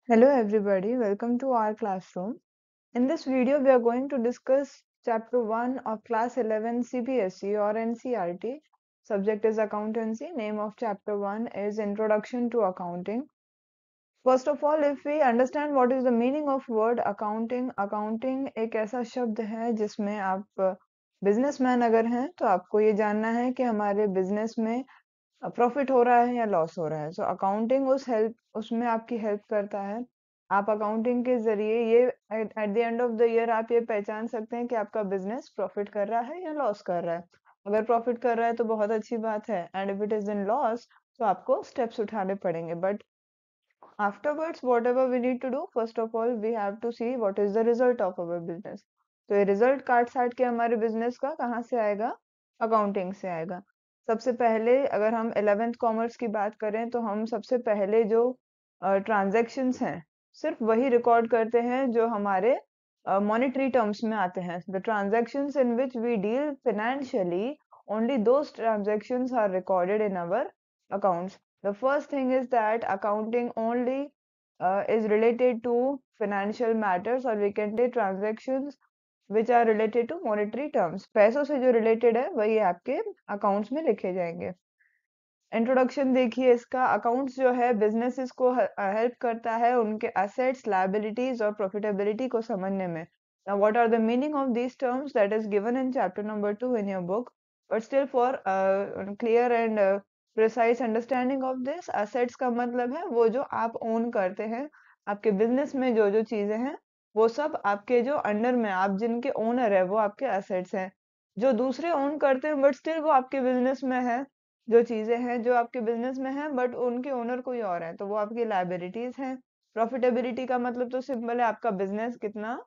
Hello everybody, welcome to our classroom. In this video, we are going to discuss chapter 1 of class 11 CBSE or NCERT. Subject is accountancy. Name of chapter 1 is Introduction to Accounting. First of all, if we understand what is the meaning of word accounting, accounting एक ऐसा शब्द है जिसमें आप businessman अगर हैं तो आपको ये जानना है कि हमारे बिजनेस में प्रॉफिट हो रहा है या लॉस हो रहा है। सो अकाउंटिंग उसमें आपकी हेल्प करता है। आप अकाउंटिंग के जरिए ये at the end of the year आप ये पहचान सकते हैं कि आपका बिजनेस प्रॉफिट कर रहा है या लॉस कर रहा है। अगर प्रॉफिट कर रहा है तो बहुत अच्छी बात है, and if it is in loss तो आपको स्टेप्स उठाने पड़ेंगे। But afterwards, whatever we need to do, first of all we have to see what is the result of our business. तो ये रिजल्ट काट साट के हमारे बिजनेस का कहाँ से आएगा? अकाउंटिंग से आएगा। सबसे पहले अगर हम 11th कॉमर्स की बात करें तो हम सबसे पहले जो ट्रांजैक्शंस हैं सिर्फ वही रिकॉर्ड करते हैं जो हमारे मॉनेटरी टर्म्स में आते हैं। The transactions in which we deal financially, only those transactions are recorded in our accounts. The first thing is that accounting only is related to financial matters, or we can say transactions which are related to monetary terms. पैसों से जो related है वही आपके accounts में लिखे जाएंगे। Introduction देखिए इसका। अकाउंट्स जो है बिजनेसेस को हेल्प करता है उनके एसेट्स, लायबिलिटीज और प्रॉफिटेबिलिटी को समझने में। Now what are the meaning of these terms that is given in chapter number 2 in your book, but still for clear and precise understanding of this, assets का मतलब है वो जो आप ओन करते हैं। आपके बिजनेस में जो जो चीजें हैं वो सब आपके जो अंडर में आप जिनके ओनर है वो आपके एसेट्स हैं। जो दूसरे ओन करते हैं बट स्टिल वो आपके बिजनेस में है, जो चीजें हैं जो आपके बिजनेस में हैं बट उनके ओनर कोई और है, तो वो आपकी लायबिलिटीज हैं। प्रॉफिटेबिलिटी का मतलब तो सिंपल है, आपका बिजनेस कितना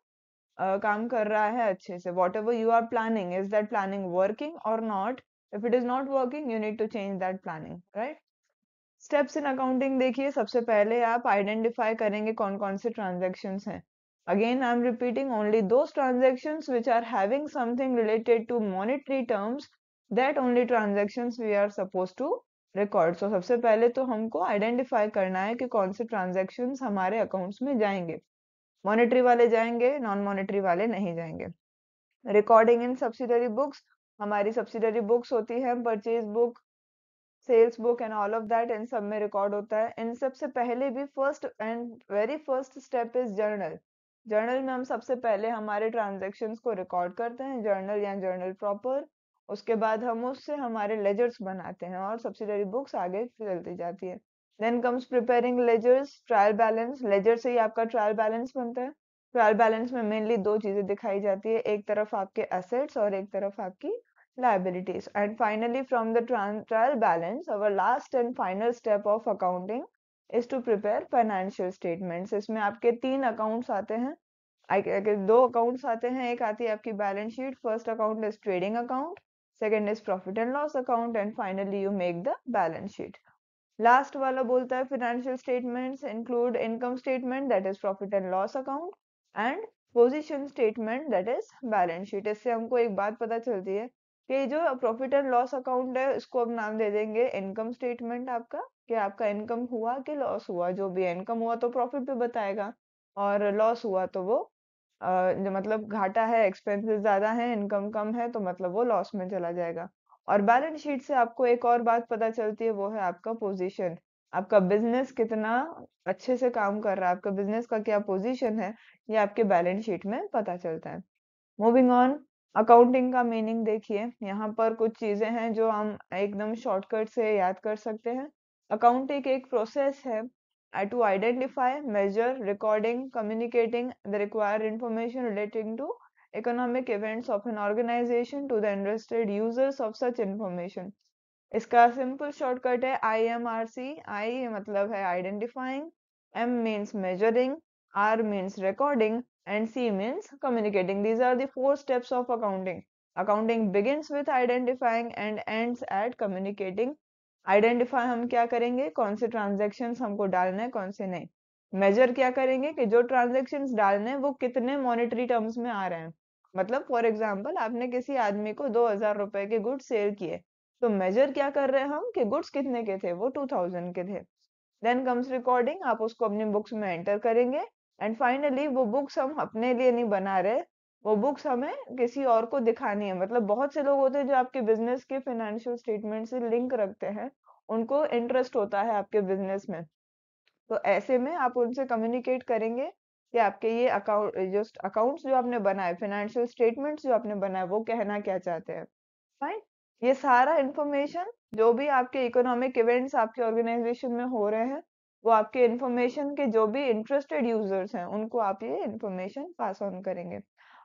काम कर रहा है अच्छे से। Whatever you are planning, is that planning working or not? If it is not working you need to change that planning, right? Steps in accounting देखिए। सबसे पहले आप आइडेंटिफाई करेंगे कौन कौन से ट्रांजेक्शन्स हैं। Again I am repeating, only those transactions which are having something related to monetary terms, that only transactions we are suppose to record. So सबसे पहले तो हमको आइडेंटिफाई करना है कि कौन से ट्रांजेक्शन्स हमारे अकाउंट्स में जाएंगे। मॉनेटरी वाले जाएंगे, नॉन मॉनेटरी वाले नहीं जाएंगे। रिकॉर्डिंग इन सब्सिडरी बुक्स, हमारी सब्सिडरी बुक्स होती है, purchase book, sales book and all of that, इन सब में रिकॉर्ड होता है। इन सबसे पहले भी first and very first step is journal. Journal में हम सबसे पहले हमारे ट्रांजैक्शंस को रिकॉर्ड करते हैं, जर्नल या जर्नल प्रॉपर। उसके बाद हम उससे हमारे लेजर्स बनाते हैं और सब्सिडरी बुक्स आगे चलती जाती है। Then comes preparing ledgers, trial balance. Ledger से ही आपका ट्रायल बैलेंस बनता है। ट्रायल बैलेंस में मेनली दो चीजें दिखाई जाती है, एक तरफ आपके एसेट्स और एक तरफ आपकी liabilities. And finally, from the trial balance, our last and final step of accounting is to prepare financial statements. इसमें आपके तीन अकाउंट्स आते हैं, दो अकाउंट्स आते हैं। एक आती है आपकी balance sheet. First account is trading account, second is profit and loss account, and finally you make the balance sheet. Last वाला बोलता है financial statements include income statement that is profit and loss account, and position statement that is balance sheet. इससे हमको एक बात पता चलती है कि जो प्रॉफिट एंड लॉस अकाउंट है इसको अब नाम दे देंगे इनकम स्टेटमेंट आपका, कि आपका इनकम हुआ कि लॉस हुआ। जो भी इनकम हुआ तो प्रॉफिट पे बताएगा, और लॉस हुआ तो वो जो मतलब घाटा है, एक्सपेंसेस ज्यादा है, इनकम कम है, तो मतलब वो लॉस में चला जाएगा। और बैलेंस शीट से आपको एक और बात पता चलती है, वो है आपका पोजीशन। आपका बिजनेस कितना अच्छे से काम कर रहा है, आपका बिजनेस का क्या पोजीशन है, ये आपके बैलेंस शीट में पता चलता है। मूविंग ऑन, अकाउंटिंग का मीनिंग देखिए। यहाँ पर कुछ चीजें हैं जो हम एकदम शॉर्टकट से याद कर सकते हैं। अकाउंटिंग एक प्रोसेस है to identify, measure, recording, communicating the required information relating to economic events of an organization to the interested users of such information. इसका सिंपल शॉर्टकट है IMRC। I मतलब है identifying, M means measuring, R means recording, and C means communicating. These are the four steps of accounting. Accounting begins with identifying and ends at communicating. Identify हम क्या करेंगे, कौन से transactions हमको डालने हैं, कौन से नहीं। मेजर क्या करेंगे कि जो ट्रांजेक्शन्स डालने हैं वो कितने मॉनेटरी टर्म्स में आ रहे हैं। मतलब फॉर एग्जांपल आपने किसी आदमी को 2000 रुपए के गुड्स सेल किए, तो मेजर क्या कर रहे हैं हम कि गुड्स कितने के थे, वो 2000 के थे। देन कम्स रिकॉर्डिंग, आप उसको अपनी बुक्स में एंटर करेंगे। एंड फाइनली वो बुक्स हम अपने लिए नहीं बना रहे, वो बुक्स हमें किसी और को दिखानी है। मतलब बहुत से लोग होते हैं जो आपके बिजनेस के फाइनेंशियल स्टेटमेंट से लिंक रखते हैं, उनको इंटरेस्ट होता है आपके बिजनेस में। तो ऐसे में आप उनसे कम्युनिकेट करेंगे कि आपके ये अकाउंट्स जो आपने बनाए, फाइनेंशियल स्टेटमेंट्स जो आपने बनाए, वो कहना क्या चाहते हैं। फाइन। ये सारा इंफॉर्मेशन, जो भी आपके इकोनॉमिक इवेंट्स आपके ऑर्गेनाइजेशन में हो रहे हैं, वो आपके इंफॉर्मेशन के जो भी इंटरेस्टेड यूजर्स हैं उनको आप ये इंफॉर्मेशन पास ऑन करेंगे।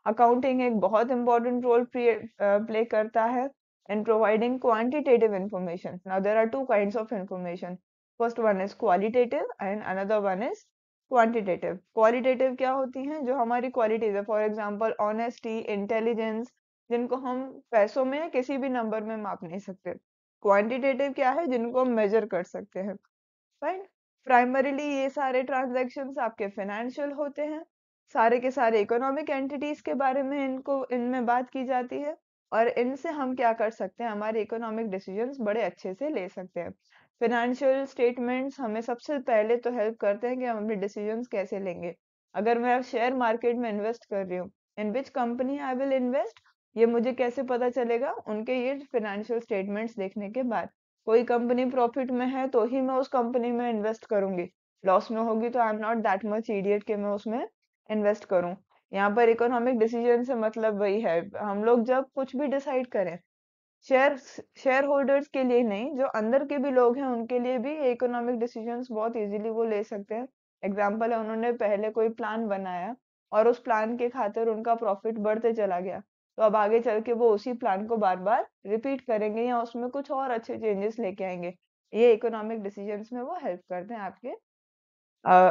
अकाउंटिंग एक बहुत इंपॉर्टेंट रोल प्ले करता है in providing quantitative information. Now there are two kinds of information. First one is qualitative and another one is quantitative. Qualitative क्या होती हैं? जो हमारी qualities है, for example honesty, intelligence, जिनको हम पैसों में किसी भी नंबर में माप नहीं सकते। क्वांटिटेटिव क्या है? जिनको हम मेजर कर सकते हैं। फाइन। प्राइमरीली ये सारे ट्रांजैक्शंस आपके फाइनेंशियल होते हैं, सारे के सारे इकोनॉमिक एंटिटीज के बारे में इनको इनमें बात की जाती है, और इनसे हम क्या कर सकते हैं, हमारे इकोनॉमिक डिसीजंस बड़े अच्छे से ले सकते हैं। फाइनेंशियल स्टेटमेंट्स हमें सबसे पहले तो हेल्प करते हैं कि हम अपने डिसीजंस कैसे लेंगे। अगर मैं शेयर मार्केट में इन्वेस्ट कर रही हूँ, in which company I will invest, ये मुझे कैसे पता चलेगा? उनके ये फाइनेंशियल स्टेटमेंट्स देखने के बाद। कोई कंपनी प्रॉफिट में है तो ही मैं उस कंपनी में इन्वेस्ट करूंगी, लॉस में होगी तो I am not that much idiot कि मैं उसमें इन्वेस्ट करूं। यहाँ पर इकोनॉमिक डिसीजन से मतलब वही है, हम लोग जब कुछ भी डिसाइड करें, शेयर शेयर होल्डर्स के लिए नहीं, जो अंदर के भी लोग हैं उनके लिए भी इकोनॉमिक डिसीजंस बहुत इजीली वो ले सकते हैं। एग्जाम्पल है, उन्होंने पहले कोई प्लान बनाया और उस प्लान के खातिर उनका प्रॉफिट बढ़ते चला गया, तो अब आगे चल के वो उसी प्लान को बार बार रिपीट करेंगे या उसमें कुछ और अच्छे चेंजेस लेके आएंगे। ये इकोनॉमिक डिसीजंस में वो हेल्प करते हैं आपके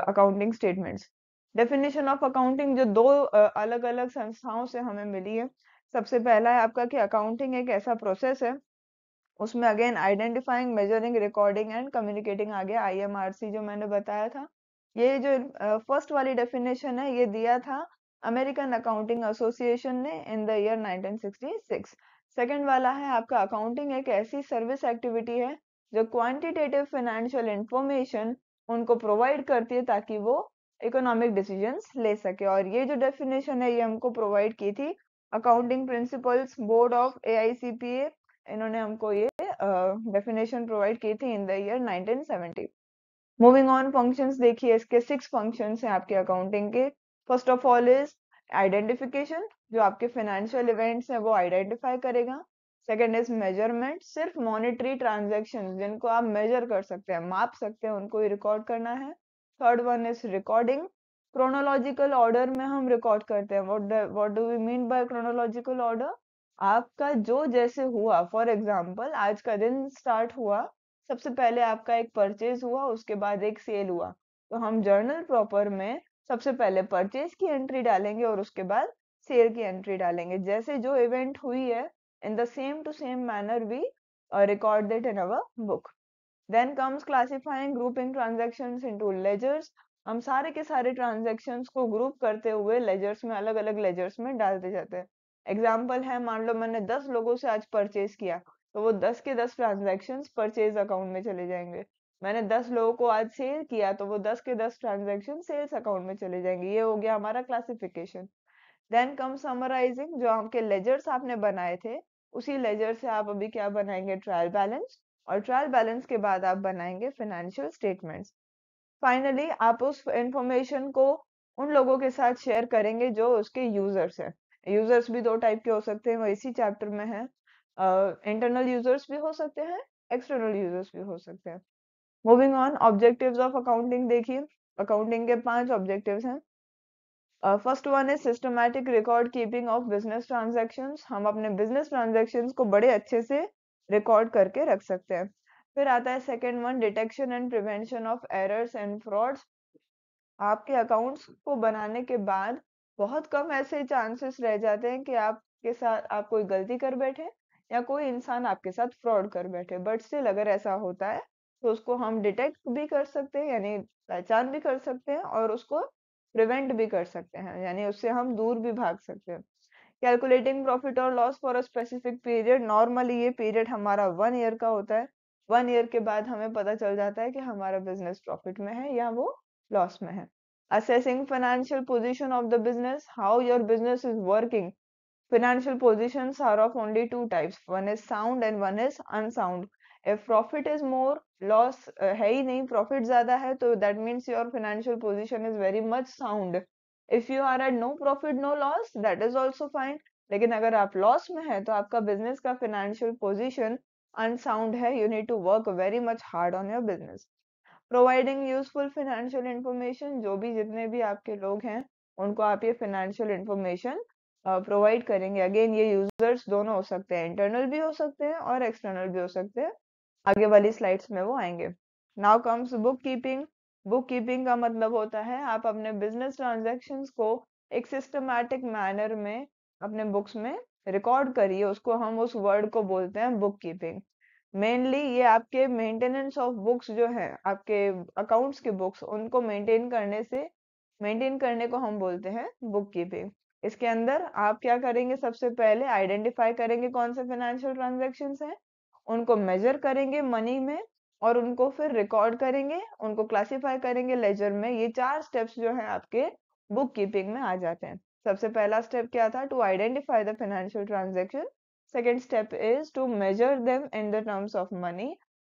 accounting statements. Definition of accounting जो दो अलग अलग संस्थाओं से हमें मिली है। सबसे पहला है आपका कि अकाउंटिंग एक ऐसा प्रोसेस है, उसमें again identifying, measuring, recording and communicating आ गया, आईएमआरसी जो मैंने बताया था। ये जो फर्स्ट वाली डेफिनेशन है ये दिया था अमेरिकन अकाउंटिंग एसोसिएशन ने इन द ईयर 1966। सेकंड वाला है आपका अकाउंटिंग एक ऐसी सर्विस एक्टिविटी है जो क्वांटिटेटिव फाइनेंशियल इंफॉर्मेशन उनको प्रोवाइड करती है ताकि वो इकोनॉमिक डिसीजंस ले सके। और ये जो डेफिनेशन है ये हमको प्रोवाइड की थी accounting principles board of AICPA, इन्होंने हमको ये डेफिनेशन प्रोवाइड की थी in the year 1970। Moving on, functions देखिए, इसके 6 फंक्शंस हैं आपके अकाउंटिंग के। First of all is identification, जो आपके फाइनेंशियल इवेंट्स हैं वो आइडेंटिफाई करेगा। सेकंड इज मेजरमेंट, सिर्फ मॉनेटरी ट्रांजैक्शंस जिनको आप मेजर कर सकते हैं, माप सकते हैं, उनको ही रिकॉर्ड करना है। Third one is recording, chronological order में हम रिकॉर्ड करते हैं। What do we mean by chronological order? आपका जो जैसे हुआ, फॉर एग्जाम्पल आज का दिन स्टार्ट हुआ, सबसे पहले आपका एक परचेज हुआ, उसके बाद एक सेल हुआ, तो हम जर्नल प्रॉपर में सबसे पहले परचेज की एंट्री डालेंगे और उसके बाद सेल की एंट्री डालेंगे। जैसे जो इवेंट हुई है, in the same to same manner we record that in our book. Then comes classifying grouping transactions into ledgers, हम सारे के सारे ट्रांजैक्शंस को ग्रुप करते हुए लेजर्स में, अलग अलग लेजर्स में डालते जाते हैं। एग्जाम्पल है, मान लो मैंने 10 लोगों से आज परचेज किया, तो वो 10 के 10 ट्रांजैक्शंस परचेज अकाउंट में चले जाएंगे। मैंने 10 लोगों को आज सेल किया, तो वो 10 के 10 ट्रांजैक्शन सेल्स अकाउंट में चले जाएंगे। ये हो गया हमारा क्लासिफिकेशन। देन कम समराइजिंग, जो आपके लेजर्स आपने बनाए थे, उसी लेजर से आप अभी क्या बनाएंगे, ट्रायल बैलेंस, और ट्रायल बैलेंस के बाद आप बनाएंगे फाइनेंशियल स्टेटमेंट्स। फाइनली आप उस इंफॉर्मेशन को उन लोगों के साथ शेयर करेंगे जो उसके यूजर्स हैं। यूजर्स भी दो टाइप के हो सकते हैं, वो इसी चैप्टर में है। इंटरनल यूजर्स भी हो सकते हैं, एक्सटर्नल यूजर्स भी हो सकते हैं। Moving on, objectives of accounting देखिए। अकाउंटिंग के 5 ऑब्जेक्टिव्स हैं। First one is systematic record keeping of business transactions, हम अपने बिजनेस ट्रांजैक्शंस को बड़े अच्छे से रिकॉर्ड करके रख सकते हैं। फिर आता है second one, detection and prevention of errors and frauds, आपके अकाउंट्स को बनाने के बाद बहुत कम ऐसे चांसेस रह जाते हैं कि आपके साथ आप कोई गलती कर बैठे या कोई इंसान आपके साथ फ्रॉड कर बैठे, बट स्टिल अगर ऐसा होता है तो उसको हम डिटेक्ट भी कर सकते हैं, यानी पहचान भी कर सकते हैं, और उसको प्रिवेंट भी कर सकते हैं, यानी उससे हम दूर भी भाग सकते हैं। कैलकुलेटिंग प्रॉफिट और loss for a specific period, normally ये पीरियड हमारा 1 ईयर का होता है। 1 ईयर के बाद हमें पता चल जाता है कि हमारा बिजनेस प्रॉफिट में है या वो लॉस में है। Assessing financial position of the business, how your business is working. Financial positions are of only two types. One is sound and one is unsound. If profit is more, loss है ही नहीं, profit ज्यादा है तो that means your financial position is very much sound. If you are at no profit no loss, that is also fine. लेकिन अगर आप loss में है तो आपका business का financial position unsound है. You need to work very much hard on your business. Providing useful financial information, जो भी जितने भी आपके लोग हैं उनको आप ये फाइनेंशियल इंफॉर्मेशन प्रोवाइड करेंगे। अगेन ये यूजर्स दोनों हो सकते हैं, इंटरनल भी हो सकते हैं और एक्सटर्नल भी हो सकते हैं, आगे वाली स्लाइड्स में वो आएंगे। Now comes book keeping. Book keeping का मतलब होता है आप अपने बिजनेस ट्रांजेक्शन्स को एक सिस्टमैटिक मैनर में अपने बुक्स में रिकॉर्ड करिए, उसको हम उस वर्ड को बोलते हैं बुक कीपिंग। मेनली ये आपके मेंटेनेंस ऑफ बुक्स जो है, आपके अकाउंट्स के बुक्स, उनको मेंटेन करने को हम बोलते हैं बुक कीपिंग। इसके अंदर आप क्या करेंगे, सबसे पहले आइडेंटिफाई करेंगे कौन से फाइनेंशियल ट्रांजैक्शंस हैं, उनको मेजर करेंगे मनी में और उनको फिर रिकॉर्ड करेंगे, उनको क्लासिफाई करेंगे लेजर में। ये 4 स्टेप्स जो है आपके बुक कीपिंग में आ जाते हैं। सबसे पहला स्टेप क्या था, to identify the financial transaction. Second step is to measure them in the terms of money.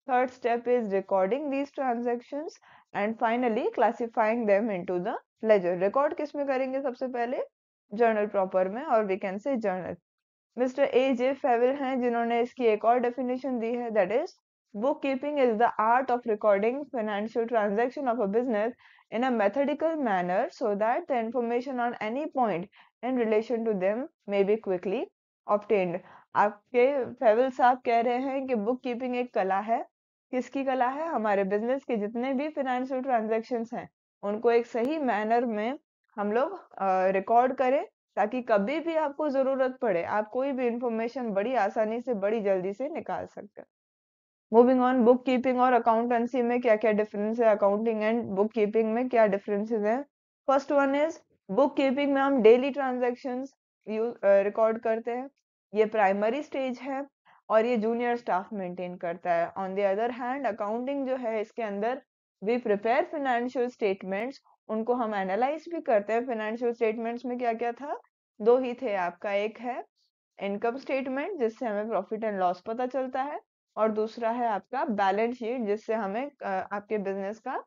Third step is recording these transactions and finally classifying them into the ledger. Record किस में करेंगे, सबसे पहले journal proper में, और we can say journal. Mister A J Favell हैं जिन्होंने इसकी एक और डेफिनेशन दी है, that is book keeping is the art of recording financial transaction of a business in a methodical manner so that the information on any point in relation to them may be quickly obtained. आपके फेवल साहब कह रहे हैं कि book keeping एक कला है। किसकी कला है, हमारे बिजनेस के जितने भी फाइनेंशियल ट्रांजैक्शंस हैं उनको एक सही मैनर में हम लोग रिकॉर्ड करें, ताकि कभी भी आपको जरूरत पड़े आप कोई भी इंफॉर्मेशन बड़ी आसानी से बड़ी जल्दी से निकाल सकते हैं। मूविंग ऑन, बुक कीपिंग और अकाउंटेंसी में क्या क्या डिफरेंस है, अकाउंटिंग एंड बुक कीपिंग में क्या डिफरेंसेस हैं। First one is book keeping में हम डेली ट्रांजैक्शंस रिकॉर्ड करते हैं, ये प्राइमरी स्टेज है और ये जूनियर स्टाफ मेंटेन करता है। On the other hand accounting जो है, इसके अंदर वी प्रिपेयर फाइनेंशियल स्टेटमेंट्स, उनको हम एनालाइज भी करते हैं। फाइनेंशियल स्टेटमेंट्स में क्या क्या था, दो ही थे आपका, एक है इनकम स्टेटमेंट जिससे हमें प्रॉफिट एंड लॉस पता चलता है, और दूसरा है आपका बैलेंस शीट जिससे हमें आपके बिजनेस का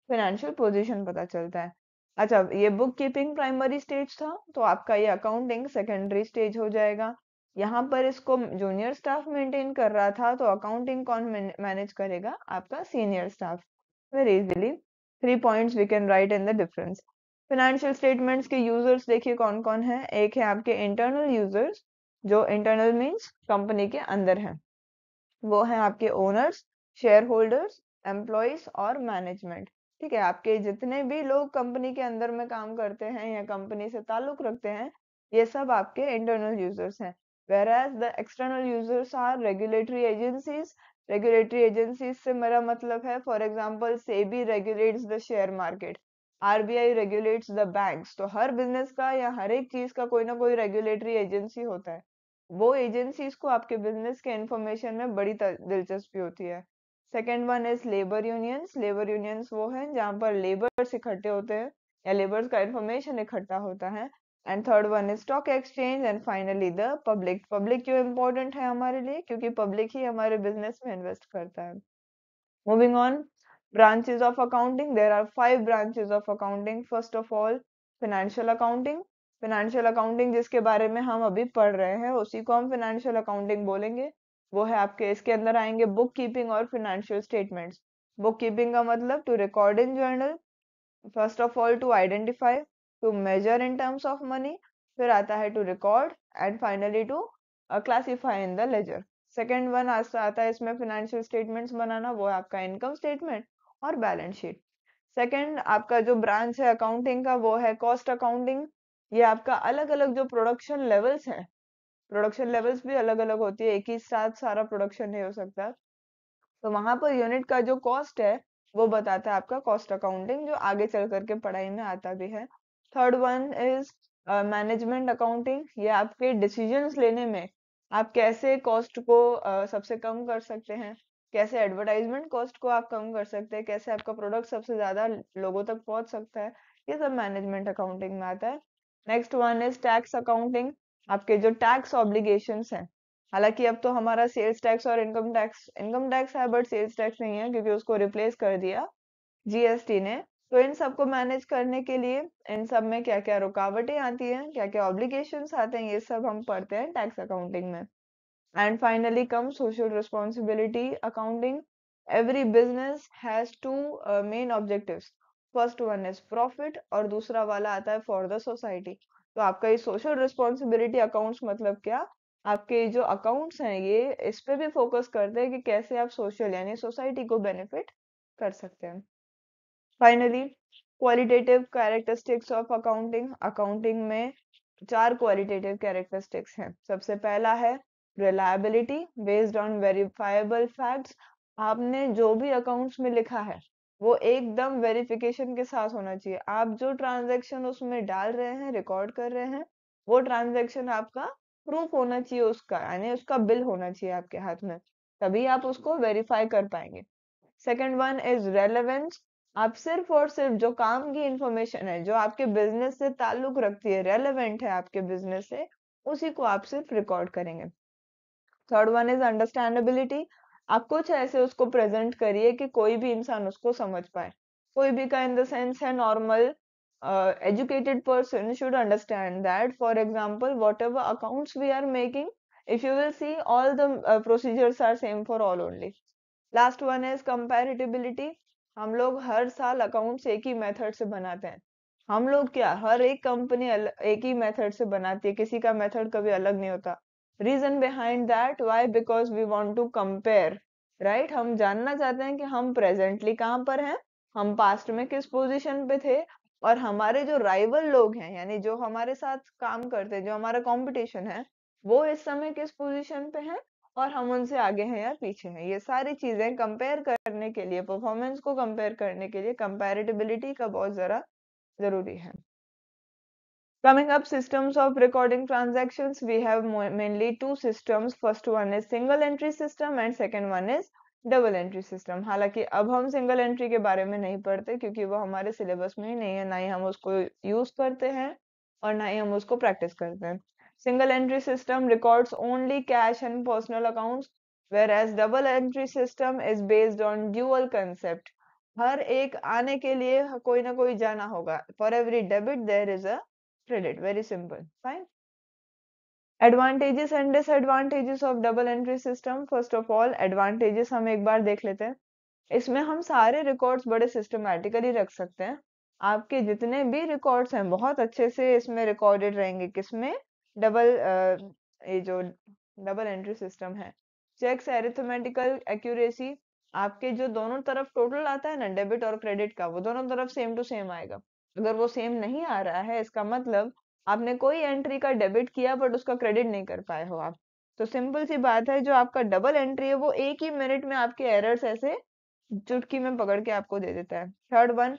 फाइनेंशियल पोजीशन पता चलता है। अच्छा, ये बुक कीपिंग प्राइमरी स्टेज था, तो आपका ये अकाउंटिंग सेकेंडरी स्टेज हो जाएगा। यहाँ पर इसको जूनियर स्टाफ मेंटेन कर रहा था, तो अकाउंटिंग कौन मैनेज करेगा, आपका senior staff. Very easily 3 points we can write in the difference. Financial statements के यूजर्स देखिए कौन कौन है। एक है आपके इंटरनल यूजर्स, जो इंटरनल मीन्स कंपनी के अंदर है, वो है आपके ओनर्स, शेयर होल्डर्स, एम्प्लॉयज और मैनेजमेंट। ठीक है, आपके जितने भी लोग कंपनी के अंदर में काम करते हैं या कंपनी से ताल्लुक रखते हैं, ये सब आपके इंटरनल यूजर्स हैं। whereas the external users are regulatory agencies. regulatory agencies से मेरा मतलब है, for example SEBI regulates the share market, RBI regulates the banks। तो हर बिजनेस का या हर एक चीज का कोई ना कोई रेगुलेटरी एजेंसी होता है, वो एजेंसीज को आपके बिजनेस के इंफॉर्मेशन में बड़ी दिलचस्पी होती है। Second one is labour unions. Labour unions वो है जहाँ पर लेबर्स इकट्ठे होते हैं या लेबर्स का इंफॉर्मेशन इकट्ठा होता है। And third one is stock exchange. And finally the public. Public क्यों इम्पोर्टेंट है हमारे लिए, क्योंकि पब्लिक ही हमारे बिजनेस में इन्वेस्ट करता है। Moving on, branches of accounting. There are 5 branches of accounting. First of all, financial accounting. Financial accounting जिसके बारे में हम अभी पढ़ रहे हैं उसी को हम financial accounting बोलेंगे। वो है आपके, इसके अंदर आएंगे बुक कीपिंग और financial statements. बुक कीपिंग का मतलब to record in journal, first of all to identify, to measure in terms of money, फिर आता है to record and finally to classify in the ledger. Second one आता है इसमें financial statements बनाना, वो है आपका इनकम स्टेटमेंट और बैलेंस शीट। सेकेंड आपका जो ब्रांच है अकाउंटिंग का, वो है कॉस्ट अकाउंटिंग। ये आपका अलग अलग जो प्रोडक्शन लेवल्स है, प्रोडक्शन लेवल्स भी अलग अलग होती है, एक ही साथ सारा प्रोडक्शन नहीं हो सकता, तो वहां पर यूनिट का जो कॉस्ट है वो बताता है आपका कॉस्ट अकाउंटिंग, जो आगे चल करके पढ़ाई में आता भी है। Third one is management accounting. ये आपके डिसीजंस लेने में आप कैसे कॉस्ट को सबसे कम कर सकते हैं, कैसे एडवर्टाइजमेंट कॉस्ट को आप कम कर सकते हैं, कैसे आपका प्रोडक्ट सबसे ज्यादा लोगों तक पहुंच सकता है, ये सब मैनेजमेंट अकाउंटिंग में आता है। Next one is tax accounting. आपके जो टैक्स ऑब्लिगेशंस हैं, हालांकि अब तो हमारा सेल्स टैक्स और इनकम टैक्स है, बट सेल्स टैक्स नहीं है क्योंकि उसको रिप्लेस कर दिया जीएसटी ने। तो इन सबको मैनेज करने के लिए इन सब में क्या क्या रुकावटें आती हैं, क्या क्या ऑब्लिगेशंस आते हैं, ये सब हम पढ़ते हैं टैक्स अकाउंटिंग में। And finally comes social responsibility accounting. Every business has two main objectives. First one is profit और दूसरा वाला आता है for the society. तो आपका ये social responsibility accounts मतलब क्या? आपके जो accounts हैं ये इस पे भी focus करते हैं कि कैसे आप social यानी society को benefit कर सकते हैं। Finally, qualitative characteristics of accounting. Accounting में 4 क्वालिटेटिव कैरेक्टरिस्टिक्स हैं। सबसे पहला है reliability based on verifiable facts. आपने जो भी अकाउंट्स में लिखा है वो एकदम वेरिफिकेशन के साथ होना चाहिए। आप जो ट्रांजैक्शन उसमें डाल रहे हैं, रिकॉर्ड कर रहे हैं, वो ट्रांजैक्शन आपका प्रूफ होना चाहिए उसका, यानी उसका बिल होना चाहिए आपके हाथ में, तभी आप उसको वेरीफाई कर पाएंगे। Second one is relevance. आप सिर्फ और सिर्फ जो काम की इंफॉर्मेशन है, जो आपके बिजनेस से ताल्लुक रखती है, रेलेवेंट है आपके बिजनेस से, उसी को आप सिर्फ रिकॉर्ड करेंगे। Third one is understandability. आप कुछ ऐसे उसको प्रेजेंट करिए कि कोई भी इंसान उसको समझ पाए। कोई भी का इन द सेंस है normal educated person should understand that. For example, whatever accounts we are making, if you will see, all the procedures are same for all only. Last one is comparability. हम लोग हर साल accounts एक ही method से बनाते हैं। हम लोग क्या, हर एक कंपनी एक ही मेथड से बनाती है, किसी का मेथड कभी अलग नहीं होता। Reason behind that, why? Because we want to compare, right. हम जानना चाहते हैं कि हम प्रेजेंटली कहाँ पर हैं, हम पास्ट में किस पोजीशन पे थे, और हमारे जो राइवल लोग हैं, यानी जो हमारे साथ काम करते हैं, जो हमारा कंपटीशन है, वो इस समय किस पोजीशन पे है और हम उनसे आगे हैं या पीछे हैं। ये सारी चीजें कंपेयर करने के लिए, परफॉर्मेंस को कंपेयर करने के लिए कंपैरेटिबिलिटी का बहुत जरा जरूरी है। Coming up, systems of recording transactions, we have mainly two systems. First one is single entry system and second one is double entry system. हालांकि अब हम सिंगल एंट्री के बारे में नहीं पढ़ते क्योंकि वो हमारे सिलेबस में ही नहीं है, ना ही हम उसको यूज करते हैं और ना ही हम उसको प्रैक्टिस करते हैं। Single entry system records only cash and personal accounts, whereas double entry system is based on dual concept. हर एक आने के लिए कोई ना कोई जाना होगा। For every debit there is a credit. Very simple. Fine. Advantages and disadvantages of double entry system. First of all, advantages हम एक बार देख लेते हैं। इसमें हम सारे रिकॉर्ड्स बड़े सिस्टमैटिकली रख सकते हैं। आपके जितने भी रिकॉर्ड्स हैं बहुत अच्छे से इसमें रिकॉर्डेड रहेंगे। किसमें? डबल ये जो डबल एंट्री सिस्टम है। Checks arithmetical accuracy. आपके जो दोनों तरफ टोटल आता है ना, डेबिट और क्रेडिट का, वो दोनों तरफ सेम टू सेम आएगा। अगर वो सेम नहीं आ रहा है, इसका मतलब आपने कोई एंट्री का डेबिट किया बट उसका क्रेडिट नहीं कर पाए हो आप। तो सिंपल सी बात है, जो आपका डबल एंट्री है वो एक ही मिनट में आपके एरर्स ऐसे चुटकी में पकड़ के आपको दे देता है। थर्ड वन,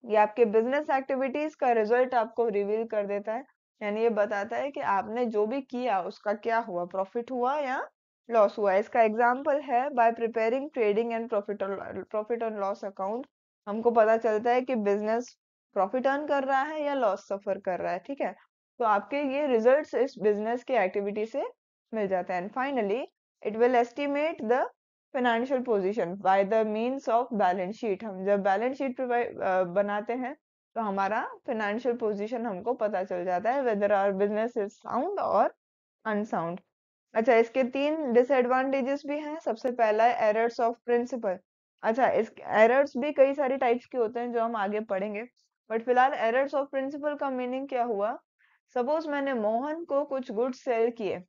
ये आपके बिजनेस एक्टिविटीज का रिजल्ट आपको रिवील कर देता है, यानी ये बताता है कि आपने जो भी किया उसका क्या हुआ, प्रॉफिट हुआ या लॉस हुआ। इसका एग्जांपल है, bye preparing trading and profit और लॉस अकाउंट, हमको पता चलता है कि बिजनेस प्रॉफिट अर्न कर रहा है या लॉस सफर कर रहा है। ठीक है, तो आपके ये रिजल्ट्स इस बिजनेस की एक्टिविटी से मिल जाता है। And finally, it will estimate the financial position by the means of balance sheet. हम जब बैलेंस शीट बनाते हैं तो हमारा फाइनेंशियल पोजीशन हमको पता चल जाता है, whether our business is sound और अनसाउंड। अच्छा, इसके 3 डिसएडवांटेजेस भी हैं। सबसे पहला है एरर्स ऑफ प्रिंसिपल। अच्छा, इस एरर्स भी कई सारी टाइप्स के होते हैं जो हम आगे पढ़ेंगे, बट फिलहाल एरर्स ऑफ प्रिंसिपल का मीनिंग क्या हुआ? सपोज मैंने मोहन को कुछ गुड्स सेल किए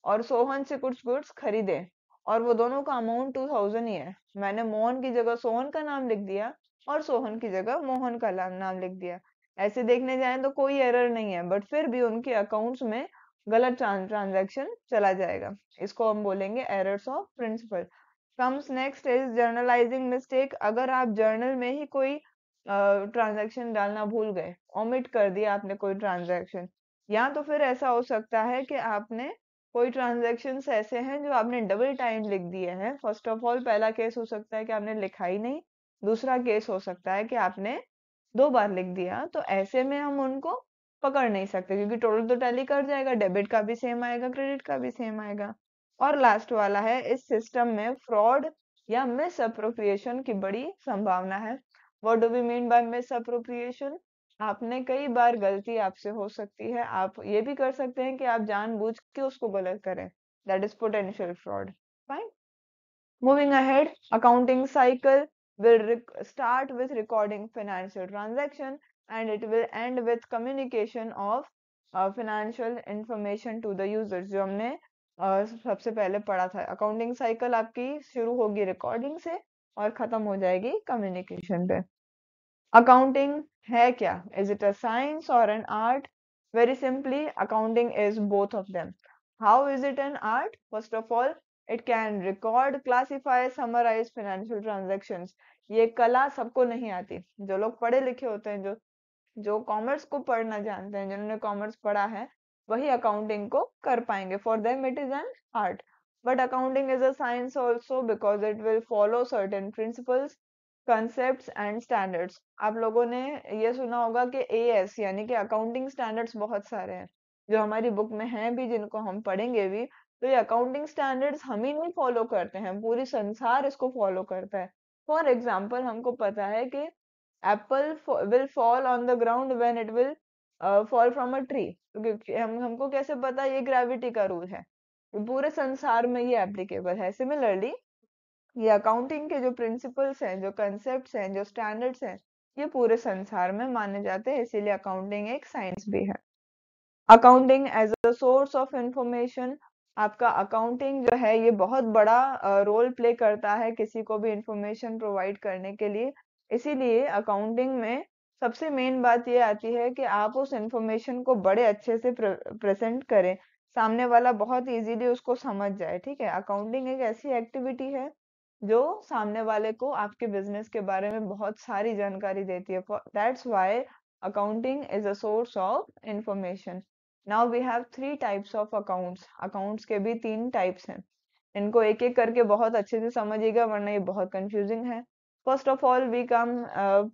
और सोहन से कुछ गुड्स खरीदे, और वो दोनों का अमाउंट 2000 ही है। मैंने मोहन की जगह सोहन का नाम लिख दिया और सोहन की जगह मोहन का नाम लिख दिया। ऐसे देखने जाएं तो कोई एरर नहीं है, बट फिर भी उनके अकाउंट्स में गलत ट्रांजैक्शन चला जाएगा। इसको हम बोलेंगे errors of principle. Comes next is journalising mistake. अगर आप जर्नल में ही कोई ट्रांजैक्शन डालना भूल गए, ओमिट कर दिया आपने कोई ट्रांजैक्शन, या तो फिर ऐसा हो सकता है कि आपने कोई ट्रांजैक्शंस ऐसे हैं जो आपने डबल टाइम लिख दिए हैं। फर्स्ट ऑफ ऑल पहला केस हो सकता है कि आपने लिखा ही नहीं, दूसरा केस हो सकता है कि आपने 2 बार लिख दिया। तो ऐसे में हम उनको पकड़ नहीं सकते क्योंकि टोटल तो टैली कर जाएगा, डेबिट का भी सेम आएगा, क्रेडिट का भी सेम आएगा। और लास्ट वाला है, इस सिस्टम में फ्रॉड या मिस अप्रोप्रिएशन की बड़ी संभावना है। What do we mean by misappropriation? आपने कई बार गलती आपसे हो सकती है, आप ये भी कर सकते हैं कि आप जानबूझ के उसको गलत करें। That is potential fraud. Fine. Moving ahead, accounting cycle will start with recording financial transaction and it will end with communication of financial information to the users। जो हमने सबसे पहले पढ़ा था, अकाउंटिंग साइकिल आपकी शुरू होगी रिकॉर्डिंग से और खत्म हो जाएगी कम्युनिकेशन पे। अकाउंटिंग है क्या? इज इट अ साइंस और an art? Very simply, accounting is both of them. How is it an art? First of all, it can record, classify, summarise financial transactions. ये कला सबको नहीं आती। जो लोग पढ़े लिखे होते हैं, जो कॉमर्स को पढ़ना जानते हैं, जिन्होंने कॉमर्स पढ़ा है, वही अकाउंटिंग को कर पाएंगे। For them it is an art. But accounting is a science also because it will follow certain principles, concepts and standards. आप लोगों ने ये सुना होगा कि एएस यानी कि अकाउंटिंग स्टैंडर्ड्स बहुत सारे हैं, जो हमारी बुक में हैं भी, जिनको हम पढ़ेंगे भी। तो ये अकाउंटिंग स्टैंडर्ड्स हम ही नहीं फॉलो करते हैं, पूरी संसार इसको फॉलो करता है। फॉर एग्जाम्पल, हमको पता है कि Apple will fall on the ground when it will fall from a tree. क्योंकि हमको कैसे पता? ये ग्रेविटी का रूल है, पूरे संसार में ये एप्लीकेबल है। सिमिलरली, ये अकाउंटिंग के जो प्रिंसिपल्स हैं, जो कंसेप्ट्स हैं, जो स्टैंडर्ड्स हैं, ये पूरे संसार में माने जाते हैं, इसीलिए अकाउंटिंग एक साइंस भी है। Accounting as a source of information. आपका अकाउंटिंग जो है ये बहुत बड़ा रोल प्ले करता है किसी को भी इंफॉर्मेशन प्रोवाइड करने के लिए। इसीलिए अकाउंटिंग में सबसे मेन बात ये आती है कि आप उस इंफॉर्मेशन को बड़े अच्छे से प्रेजेंट करें, सामने वाला बहुत इजीली उसको समझ जाए। ठीक है, अकाउंटिंग एक ऐसी एक्टिविटी है जो सामने वाले को आपके बिजनेस के बारे में बहुत सारी जानकारी देती है। That's why accounting is a source of information. Now we have 3 types of accounts. Accounts के भी 3 टाइप्स हैं। इनको एक एक करके बहुत अच्छे से समझिएगा, वरना ये बहुत कंफ्यूजिंग है। First of all we come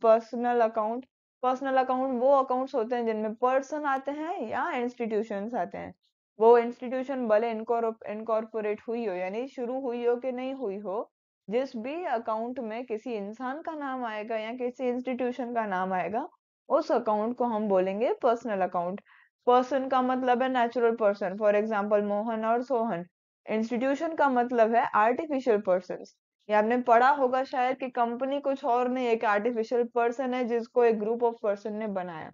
personal account. Personal account वो अकाउंट्स होते हैं जिनमें पर्सन आते हैं या इंस्टीट्यूशंस आते हैं। वो इंस्टीट्यूशन भले इनकॉर्पोरेट हुई हो, यानी शुरू हुई हो कि नहीं हुई हो, जिस भी अकाउंट में किसी इंसान का नाम आएगा या किसी इंस्टीट्यूशन का नाम आएगा, उस अकाउंट को हम बोलेंगे पर्सनल अकाउंट। पर्सन का मतलब है natural person, for example Mohan और सोहन। इंस्टीट्यूशन का मतलब है आर्टिफिशियल पर्सन। ये आपने पढ़ा होगा शायद कि कंपनी कुछ और नहीं, एक आर्टिफिशियल पर्सन है जिसको एक ग्रुप ऑफ पर्सन ने बनाया।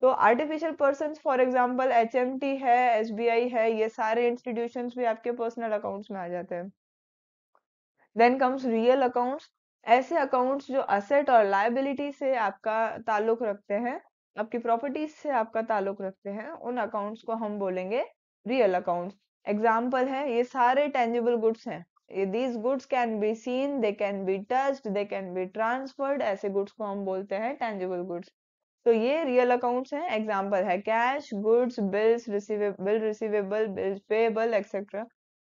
तो artificial person, for example HMT है, एसबीआई है, ये सारे इंस्टीट्यूशंस भी आपके पर्सनल अकाउंट्स में आ जाते हैं। Then comes real accounts. ऐसे अकाउंट्स जो असेट और लायबिलिटी से आपका ताल्लुक रखते हैं, आपकी प्रॉपर्टीज से आपका ताल्लुक रखते हैं, उन अकाउंट्स को हम बोलेंगे रियल अकाउंट्स। एग्जाम्पल है, ये सारे टेंजिबल गुड्स हैं। These goods can be seen, they can be touched, they can be transferred. ऐसे गुड्स को हम बोलते हैं टेंजिबल गुड्स। तो ये रियल अकाउंट्स हैं। एग्जाम्पल है cash, goods, bills receivable, bills payable etcetera.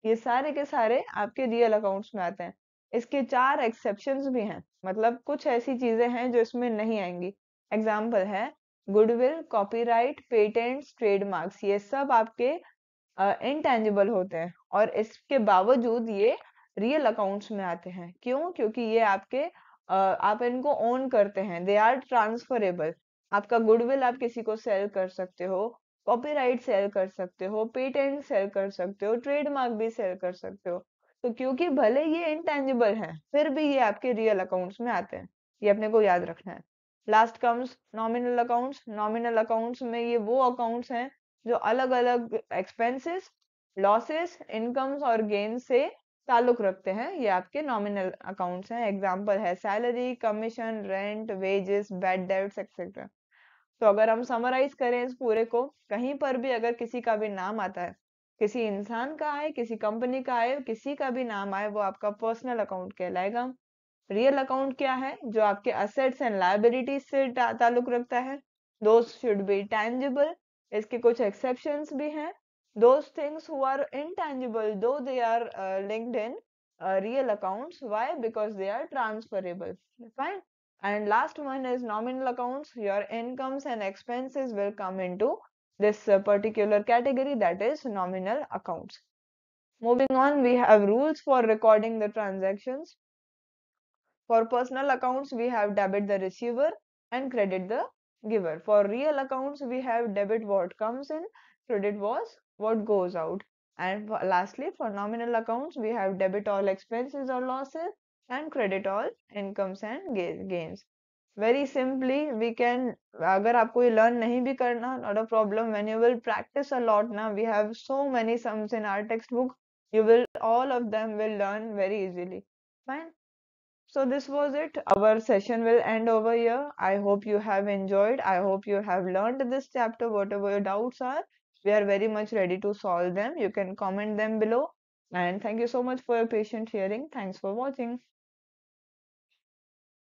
ये सारे के सारे आपके रियल अकाउंट्स में आते हैं। इसके 4 एक्सेप्शंस भी हैं, मतलब कुछ ऐसी चीजें हैं जो इसमें नहीं आएंगी। एग्जाम्पल है गुडविल, कॉपीराइट, पेटेंट्स, ट्रेडमार्क्स। ये सब आपके इनटेंजिबल होते हैं और इसके बावजूद ये रियल अकाउंट्स में आते हैं। क्यों? क्योंकि ये आपके आप इनको ओन करते हैं, दे आर ट्रांसफरेबल। आपका गुडविल आप किसी को सेल कर सकते हो, कॉपीराइट सेल कर सकते हो, पेटेंट सेल कर सकते हो, ट्रेडमार्क भी सेल कर सकते हो। तो क्योंकि भले ये इनटेंजिबल हैं, फिर भी ये आपके रियल अकाउंट्स में आते हैं। ये अपने को याद रखना है। Last comes nominal accounts. Nominal accounts में ये वो अकाउंट्स हैं जो अलग अलग एक्सपेंसेस, लॉसेस, इनकम्स और गेन से ताल्लुक रखते हैं। ये आपके नॉमिनल अकाउंट्स हैं। एग्जाम्पल है salary, commission, rent, wages, bad debts etcetera. तो अगर हम समराइज करें इस पूरे को, कहीं पर भी अगर किसी का भी नाम आता है, किसी इंसान का आए, किसी कंपनी का आए, किसी का भी नाम आए, वो आपका पर्सनल अकाउंट कहलाएगा। रियल अकाउंट क्या है? जो आपके असेट्स एंड लायबिलिटीज से ताल्लुक रखता है। Those should be tangible. इसके कुछ एक्सेप्शंस भी हैं। those things who are intangible, though they are linked in real accounts. Why? Because they are transferable. Fine. And last one is nominal accounts. Your incomes and expenses will come into this particular category, that is nominal accounts. Moving on, we have rules for recording the transactions. For personal accounts, we have debit the receiver and credit the giver. For real accounts, we have debit what comes in, credit was what goes out. And lastly, for nominal accounts, we have debit all expenses or losses and credit all incomes and gains. Very simply, we can, अगर आपको ये learn नहीं भी करना, not a problem. When you will practice a lot now, we have so many sums in our textbook. You will, all of them will learn very easily. Fine. So this was it. Our session will end over here. I hope you have enjoyed. I hope you have learned this chapter. Whatever your doubts are, we are very much ready to solve them. You can comment them below. And thank you so much for your patient hearing. Thanks for watching.